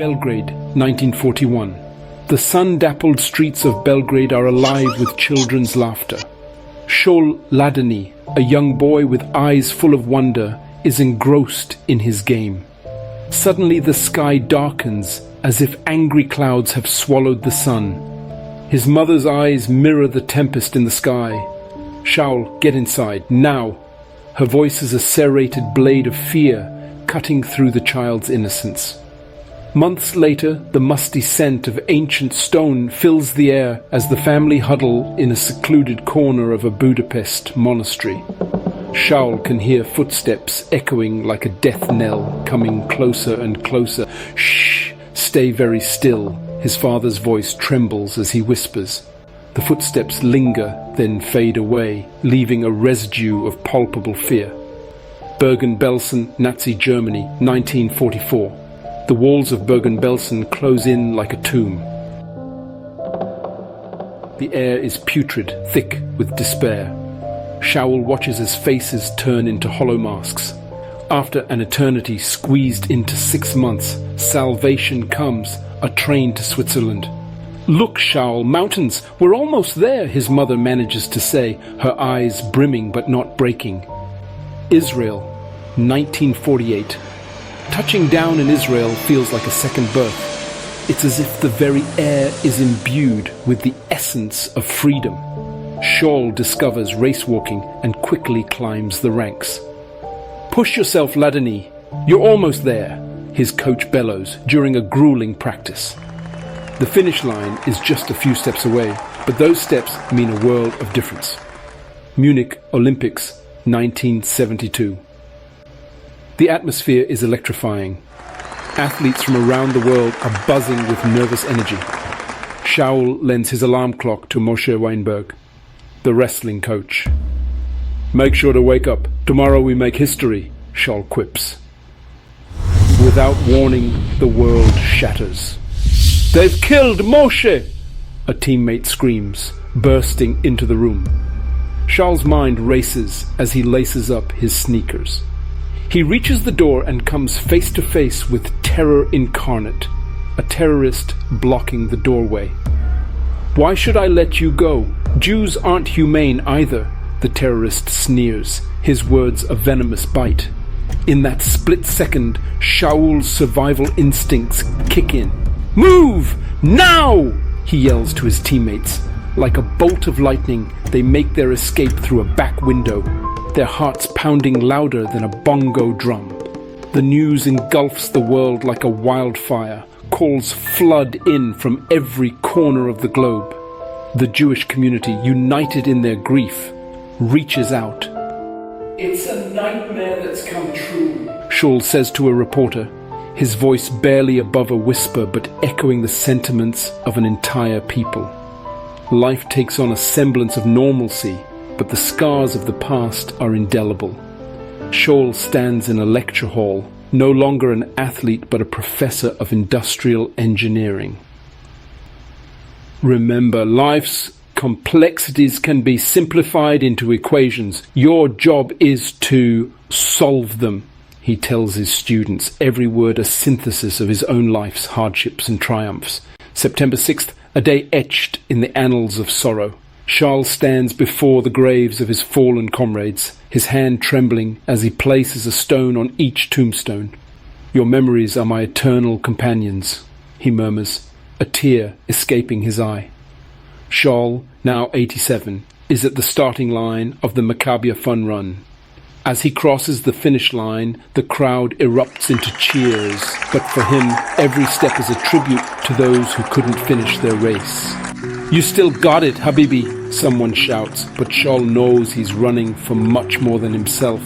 Belgrade, 1941. The sun-dappled streets of Belgrade are alive with children's laughter. Shaul Ladaney, a young boy with eyes full of wonder, is engrossed in his game. Suddenly the sky darkens as if angry clouds have swallowed the sun. His mother's eyes mirror the tempest in the sky. Shaul, get inside, now! Her voice is a serrated blade of fear, cutting through the child's innocence. Months later, the musty scent of ancient stone fills the air as the family huddle in a secluded corner of a Budapest monastery. Shaul can hear footsteps echoing like a death knell, coming closer and closer. Shh! Stay very still. His father's voice trembles as he whispers. The footsteps linger, then fade away, leaving a residue of palpable fear. Bergen-Belsen, Nazi Germany, 1944. The walls of Bergen-Belsen close in like a tomb. The air is putrid, thick with despair. Shaul watches as faces turn into hollow masks. After an eternity squeezed into 6 months, salvation comes, a train to Switzerland. Look, Shaul, mountains, we're almost there, his mother manages to say, her eyes brimming but not breaking. Israel, 1948. Touching down in Israel feels like a second birth. It's as if the very air is imbued with the essence of freedom. Shaul discovers race walking and quickly climbs the ranks. Push yourself, Ladaney. You're almost there, his coach bellows during a grueling practice. The finish line is just a few steps away, but those steps mean a world of difference. Munich Olympics, 1972. The atmosphere is electrifying. Athletes from around the world are buzzing with nervous energy. Shaul lends his alarm clock to Moshe Weinberg, the wrestling coach. Make sure to wake up. Tomorrow we make history, Shaul quips. Without warning, the world shatters. They've killed Moshe! A teammate screams, bursting into the room. Shaul's mind races as he laces up his sneakers. He reaches the door and comes face to face with terror incarnate, a terrorist blocking the doorway. Why should I let you go? Jews aren't humane either, the terrorist sneers, his words a venomous bite. In that split second, Shaul's survival instincts kick in. Move! Now! He yells to his teammates. Like a bolt of lightning, they make their escape through a back window, their hearts pounding louder than a bongo drum. The news engulfs the world like a wildfire. Calls flood in from every corner of the globe. The Jewish community, united in their grief, reaches out. It's a nightmare that's come true, Shaul says to a reporter, his voice barely above a whisper but echoing the sentiments of an entire people. Life takes on a semblance of normalcy, but the scars of the past are indelible. Shaul stands in a lecture hall, no longer an athlete but a professor of industrial engineering. Remember, life's complexities can be simplified into equations. Your job is to solve them, he tells his students, every word a synthesis of his own life's hardships and triumphs. September 6th, a day etched in the annals of sorrow. Shaul stands before the graves of his fallen comrades, his hand trembling as he places a stone on each tombstone. Your memories are my eternal companions, he murmurs, a tear escaping his eye. Shaul, now 87, is at the starting line of the Maccabi Fun Run. As he crosses the finish line, the crowd erupts into cheers, but for him, every step is a tribute to those who couldn't finish their race. You still got it, Habibi, someone shouts, but Shaul knows he's running for much more than himself.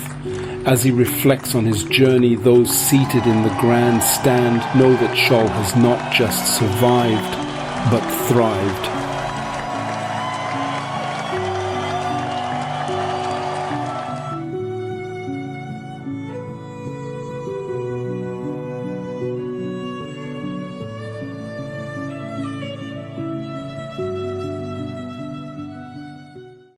As he reflects on his journey, those seated in the grand stand know that Shaul has not just survived, but thrived.